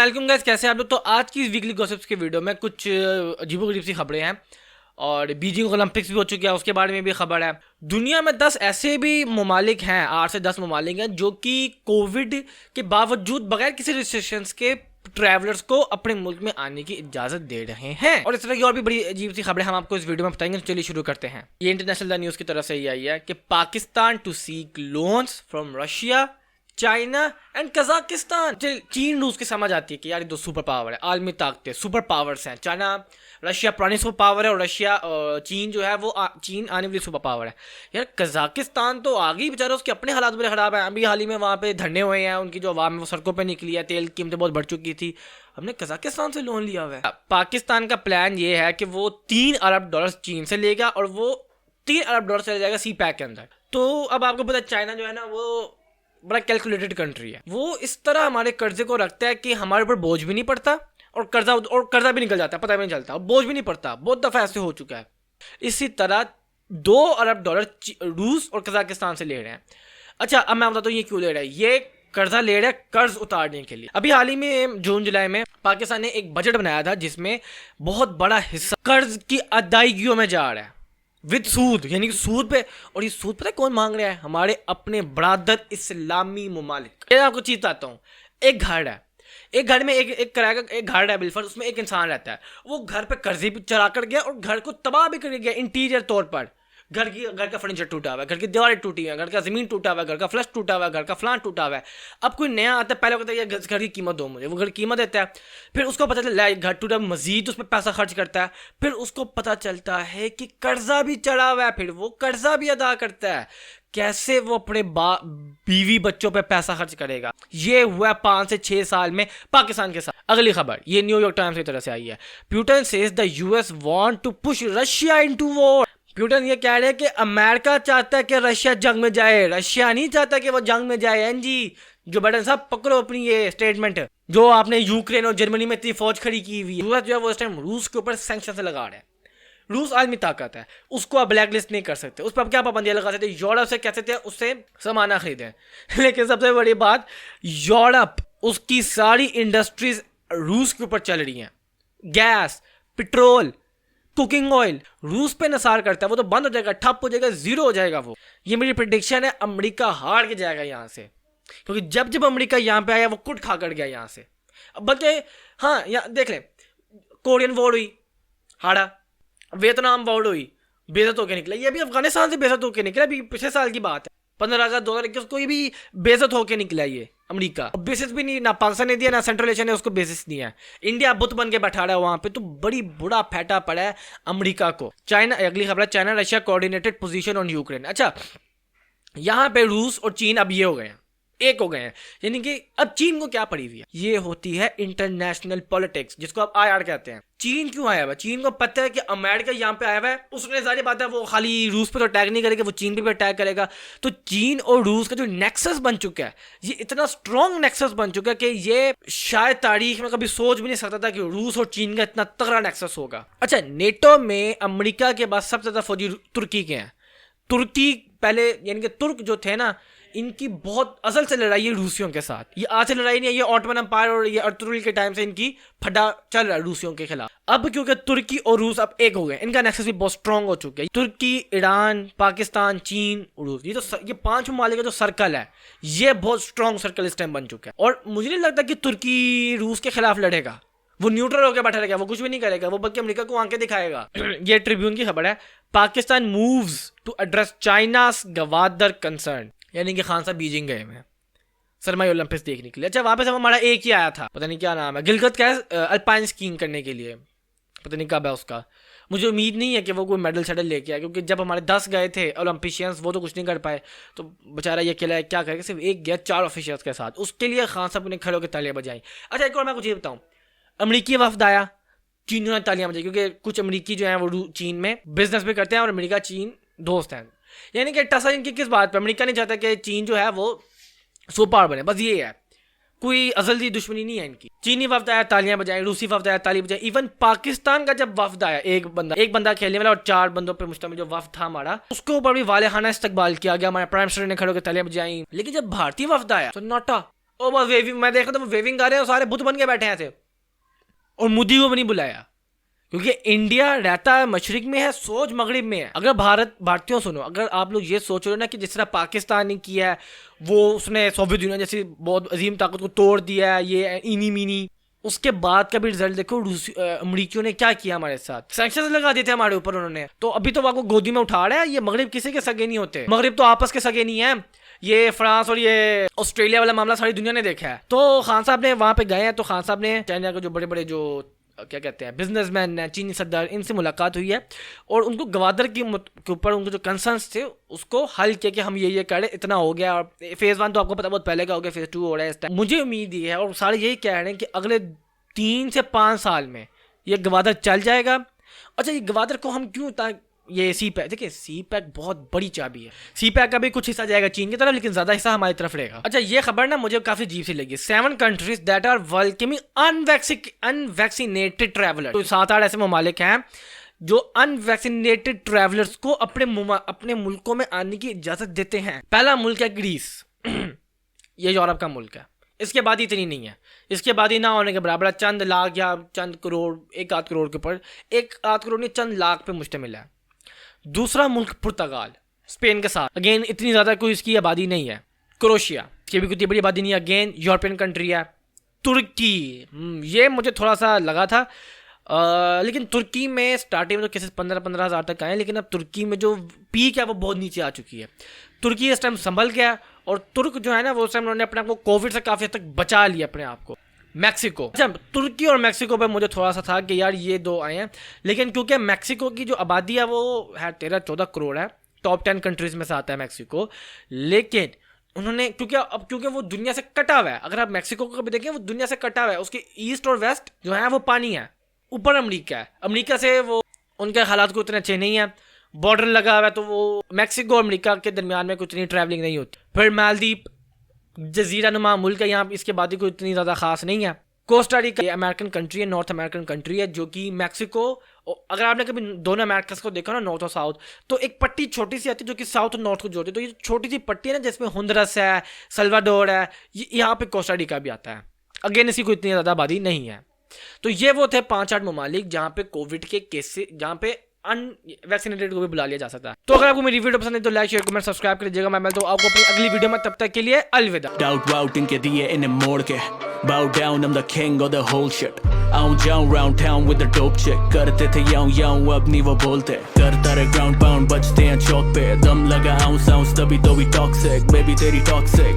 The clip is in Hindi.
अस्सलाम वालेकुम गाइस, कैसे हैं आप लोग। तो आज की वीकली गॉसिप्स की वीडियो में कुछ अजीबोगरीब सी खबरें हैं और बीजिंग ओलंपिक्स भी हो चुके हैं, उसके बारे में भी खबर है। दुनिया में 10 ऐसे भी ममालिक हैं, 8 से 10 ममालिक हैं जो कि कोविड के बावजूद बगैर किसी रिस्ट्रिक्शंस के ट्रैवलर्स को अपने मुल्क में आने की इजाजत दे रहे हैं। और इस तरह की और भी बड़ी अजीब सी खबरें हम आपको इस वीडियो में बताएंगे। चलिए शुरू करते हैं। ये इंटरनेशनल न्यूज़ की तरफ से ये आई है कि Pakistan to seek loans from Russia, China and Kazakhstan. चीन रूस की समझ आती है कि यार ये दो सुपर पावर है, आलमी ताकतें, सुपर पावर्स हैं। चाइना रशिया पुरानी सुपर पावर है और रशिया चीन जो है वो चीन आने वाली सुपर पावर है। यार कजाकिस्तान तो आगे ही बेचारा, उसके अपने हालात बड़े ख़राब हैं। अभी हाल ही में वहाँ पे धरने हुए हैं, उनकी जो आवाम है वो सड़कों पर निकली है, तेल की कीमतें बहुत बढ़ चुकी थी। हमने कजाकिस्तान से लोन लिया हुआ है। पाकिस्तान का प्लान ये है कि वो $3 अरब चीन से लेगा और वो $3 अरब चले जाएगा सी पैक के अंदर। तो अब आपको पता है चाइना जो है ना वो बड़ा कैलकुलेटेड कंट्री है। वो इस तरह हमारे कर्जे को रखता है कि हमारे ऊपर बोझ भी नहीं पड़ता और कर्जा भी निकल जाता है, पता भी नहीं चलता, और बोझ भी नहीं पड़ता। बहुत दफ़ा ऐसे हो चुका है। इसी तरह $2 अरब रूस और कजाकिस्तान से ले रहे हैं। अच्छा, अब मैं बताता हूँ ये क्यों ले रहा है। ये कर्जा ले रहा है कर्ज उतारने के लिए। अभी हाल ही में जून जुलाई में पाकिस्तान ने एक बजट बनाया था जिसमें बहुत बड़ा हिस्सा कर्ज की अदायगियों में जा रहा है विद सूद, यानी कि सूद पे। और ये सूद पता है कौन मांग रहा है? हमारे अपने ब्रादर इस्लामी ममालिक। मैं आपको चीज बताता हूँ। एक घर है, एक घर में एक किराए का एक घर है बिल्फर, उसमें एक इंसान रहता है। वो घर पे कर्जे भी चढ़ा कर गया और घर को तबाह भी कर गया इंटीरियर तौर पर। घर का फर्नीचर टूटा हुआ है, घर की दीवारें टूटी हुई है, घर का जमीन टूटा हुआ है, घर का फ्लश टूटा हुआ है, घर का फलान टूटा हुआ है। अब कोई नया आता है, पहले कहता है ये घर की कीमत दो मुझे, वो घर की कीमत देता है। फिर उसको पता चलता है घर टूटा, मजीद उस पर पैसा खर्च करता है। फिर उसको पता चलता है कि कर्जा भी चढ़ा हुआ है, फिर वो कर्जा भी अदा करता है। कैसे वो अपने बीवी बच्चों पे पैसा खर्च करेगा? ये हुआ 5 से 6 साल में पाकिस्तान के साथ। अगली खबर ये न्यूयॉर्क टाइम्स की तरफ से आई है। Putin says the US want to push Russia into war. Putin ये कह रहे हैं कि अमेरिका चाहता है कि रशिया जंग में जाए, रशिया नहीं चाहता कि वो जंग में जाए। जी जो बैडन साहब पकड़ो अपनी ये स्टेटमेंट, जो आपने यूक्रेन और जर्मनी में इतनी फौज खड़ी की हुई है। जो है वो इस टाइम रूस के ऊपर सैंक्शन से लगा रहा है। रूस आलमी ताकत है, उसको आप ब्लैक लिस्ट नहीं कर सकते, उस पर आप क्या पाबंदियां लगा सकते? यूरोप से कह सकते हैं उससे सामान खरीदें, लेकिन सबसे बड़ी बात यूरोप, उसकी सारी इंडस्ट्रीज रूस के ऊपर चल रही हैं। गैस, पेट्रोल, कुकिंग ऑयल रूस पे निसार करता है, वो तो बंद हो जाएगा, ठप हो जाएगा, जीरो हो जाएगा वो। ये मेरी प्रेडिक्शन है। अमेरिका हार के जाएगा यहाँ से, क्योंकि जब अमेरिका यहाँ पे आया वो कुट खा कर गया यहाँ से। अब बल्कि हाँ, यहाँ देख लें, कोरियन वॉर हुई, हारा। वियतनाम वॉर हुई, बेइज्जत होकर निकला। ये भी अफगानिस्तान से बेइज्जत होकर निकला, अभी पिछले साल की बात है, 15 अगस्त 2021 को। ये भी बेइज्जत होकर निकला ये अमेरिका। बेसिस भी नहीं, ना पाकिस्तान ने दिया ना सेंट्रल एशिया ने उसको बेसिस दिया। इंडिया बुत बन के बैठा रहा है वहां पे, तो बड़ी बुरा फैटा पड़ा है अमेरिका को। चाइना, अगली खबर है, China Russia coordinated position on Ukraine. अच्छा, यहाँ पे रूस और चीन अब ये हो गए हैं, एक हो गए हैं, यानी कि अब चीन को क्या पड़ी हुई है? ये होती है इंटरनेशनल पॉलिटिक्स, जिसको आप IR कहते हैं। चीन क्यों आया हुआ? चीन को पता है कि अमेरिका यहाँ पे आया हुआ है, उसने सारी बात है, वो खाली रूस पे तो अटैक नहीं करेगा, वो चीन पे भी अटैक करेगा। तो चीन और रूस का जो नेक्सस बन चुका है, ये इतना स्ट्रॉन्ग नेक्सस बन चुका है कि ये शायद तारीख में कभी सोच भी नहीं सकता था कि रूस और चीन का इतना तगड़ा नेक्सस होगा। अच्छा, नेटो में अमेरिका के बाद सबसे ज्यादा फौजी तुर्की के हैं। तुर्की पहले, यानी कि तुर्क जो थे ना, इनकी बहुत असल से लड़ाई है रूसियों के साथ। ये आज से लड़ाई नहीं है, ये ऑटोमन एम्पायर और ये अर्तुगरुल के टाइम से इनकी फड्डा चल रहा है रूसियों के खिलाफ। अब क्योंकि तुर्की और रूस अब एक हो गए, इनका नेक्सस भी बहुत स्ट्रांग हो चुका है। तुर्की, ईरान, पाकिस्तान, चीन, रूस, ये 5 ममालिक का जो सर्कल है, ये बहुत स्ट्रांग सर्कल इस टाइम बन चुका है। और मुझे नहीं लगता कि तुर्की रूस के खिलाफ लड़ेगा, वो न्यूट्रल होकर बैठा रहेगा, वो कुछ भी नहीं करेगा, वो बल्कि अमेरिका को आंखें दिखाएगा। ये ट्रिब्यून की खबर है। Pakistan moves to address China's Gwadar concern, यानी कि खान साहब बीजिंग गए हैं सरमाई ओलंपिक्स देखने के लिए। अच्छा, वापस हमारा एक ही आया था, पता नहीं क्या नाम है, गिलगित का अल्पाइन स्कीइंग करने के लिए, पता नहीं कब है उसका। मुझे उम्मीद नहीं है कि वो कोई मेडल शेडल लेके आए, क्योंकि जब हमारे 10 गए थे ओलंपिशियंस, वो तो कुछ नहीं कर पाए, तो बेचारा ये अकेला क्या करेगा, सिर्फ एक गया 4 ऑफिशियल्स के साथ, उसके लिए खान साहब ने खड़े होकर तालियां बजाई। अच्छा, एक और मैं कुछ ये बताऊँ, अमरीकी वफद आया, चीन ने तालियां बजाई, क्योंकि कुछ अमरीकी जो है वो चीन में बिजनेस भी करते हैं और अमेरिका चीन दोस्त हैं। यानी कि टसा इनकी किस बात पे? अमेरिका नहीं चाहता कि चीन जो है वो सुपर पावर बने, बस ये है, कोई अजली दुश्मनी नहीं है इनकी। चीनी वफद आया, तालियां बजाई, रूसी वफद आया, ताली बजाई। इवन पाकिस्तान का जब वफद आया, एक बंदा खेलने वाला और 4 बंदों पर मुश्तमिल जो वफद था हमारा, उसके ऊपर भी वालेहाना इस्तकबाल किया गया, हमारे प्राइम मिनिस्टर ने खड़े होकर तालियां बजाई। लेकिन जब भारतीय वफद आया तो नोटा और बस वेविंग, मैं देख रहा था वो वेविंग कर रहे हैं, सारे बुत बन के बैठे हैं ऐसे, और मोदी को भी नहीं बुलाया, क्योंकि इंडिया रहता है मशरिक में है, सोच मगरिब में है। अगर भारतीयों सुनो, अगर आप लोग ये सोच रहे हो ना कि जिस तरह पाकिस्तान ने किया है, वो उसने सोवियत यूनियन जैसी बहुत अजीम ताकत को तोड़ दिया है, ये इनी मीनी, उसके बाद का भी रिजल्ट देखो, अमरीकियों ने क्या किया हमारे साथ, सैंक्शंस लगा दिए थे हमारे ऊपर उन्होंने। तो अभी तो आपको गोदी में उठा रहा है, ये मगरिब किसी के सगे नहीं होते, मगरिब तो आपस के सगे नहीं है। ये फ्रांस और ये ऑस्ट्रेलिया वाला मामला सारी दुनिया ने देखा है। तो खान साहब ने वहां पे गए हैं, तो खान साहब ने चाइना के जो बड़े बड़े जो क्या कहते हैं बिजनेसमैन हैं, चीनी सदर, इनसे मुलाकात हुई है, और उनको गवादर के ऊपर उनको जो कंसर्न्स थे उसको हल किया कि हम ये करें, इतना हो गया। और फेज़ 1 तो आपको पता बहुत पहले का हो गया, फेज़ 2 हो रहा है इस टाइम। मुझे उम्मीद ये है, और सारे यही कह रहे हैं कि अगले 3 से 5 साल में ये गवादर चल जाएगा। अच्छा, ये गवादर को हम क्यों, ये सी पैक, देखिए सी पैक बहुत बड़ी चाबी है, सी पैक का भी कुछ हिस्सा जाएगा चीन की तरफ, लेकिन ज्यादा हिस्सा हमारी तरफ रहेगा। अच्छा, ये खबर ना मुझे काफी अजीब सी लगी। 7 countries that are welcoming unvaccinated traveller. तो 7-8 ऐसे ममालिक हैं जो अनवैक्सीनेटेड ट्रैवलर्स को अपने मुल्कों में आने की इजाजत देते हैं। पहला मुल्क है ग्रीस ये यूरोप का मुल्क है। इसके बाद इतनी नहीं है, इसके बाद ही ना होने के बराबर चंद लाख या चंद करोड़, 1-8 करोड़ के ऊपर, 1-8 करोड़ नहीं चंद लाख पे मुश्तमिल है। दूसरा मुल्क पुर्तगाल, स्पेन के साथ, अगेन इतनी ज़्यादा कोई इसकी आबादी नहीं है। क्रोशिया, इसकी भी कोई बड़ी आबादी नहीं है, अगेन यूरोपियन कंट्री है। तुर्की, ये मुझे थोड़ा सा लगा था, लेकिन तुर्की में स्टार्टिंग में तो केसेस 15-15 हज़ार तक आए, लेकिन अब तुर्की में जो पीक है वो बहुत नीचे आ चुकी है। तुर्की इस टाइम संभल गया, और तुर्क जो है ना वो उस टाइम उन्होंने अपने आप को कोविड से काफ़ी हद तक बचा लिया अपने आप को। मैक्सिको, अच्छा तुर्की और मैक्सिको पे मुझे थोड़ा सा था कि यार ये 2 आए हैं, लेकिन क्योंकि मैक्सिको की जो आबादी है वो है 13-14 करोड़ है, टॉप 10 कंट्रीज़ में से आता है मैक्सिको, लेकिन उन्होंने क्योंकि वो दुनिया से कटा हुआ है। अगर आप मैक्सिको को भी देखें, वो दुनिया से कटा हुआ है, उसके ईस्ट और वेस्ट जो है वो पानी है, ऊपर अमरीका है, अमरीका से वो उनके हालात को उतने अच्छे नहीं है, बॉर्डर लगा हुआ है, तो वो मैक्सिको और अमरीका के दरमियान में कुछ इतनी ट्रैवलिंग नहीं होती। फिर मालदीव, जजीरा नुमा मुल्क है, यहाँ इसके बाद कोई इतनी ज़्यादा खास नहीं है। कोस्टा रिका अमेरिकन कंट्री है, नॉर्थ अमेरिकन कंट्री है, जो कि मैक्सिको, अगर आपने कभी दोनों अमेरिका को देखा ना, नॉर्थ और साउथ, तो एक पट्टी छोटी सी आती है जो कि साउथ और नॉर्थ को जोड़ती है। तो ये छोटी सी पट्टी है ना, जिसमें होंडुरास है, सल्वाडोर है, यहाँ पे कोस्टा रिका भी आता है। अगेन इसकी कोई इतनी ज़्यादा आबादी नहीं है। तो ये वो थे 5-8 ममालिक जहाँ पे कोविड के केसेस, जहाँ पे अनवैक्सीनेटेड को भी बुला लिया जा सकता है। तो अगर आपको मेरी वीडियो पसंद है तो लाइक, शेयर, कमेंट, सब्सक्राइब कर दीजिएगा। मैं मिलता हूं आपको अपनी अगली वीडियो में, तब तक के लिए अलविदा। डाउट वाउट इनके दिए इन्हें मोड़ के, bow down I'm the king of the whole shit। आऊं जाऊं round town with the dope chick, करते थे याऊं अब नहीं वो बोलते, करता रहे ground pound बजते हैं चौक पे, दम लगा आऊं साउंड तभी तो भी टॉक्सिक, बेबी तेरी टॉक्सिक।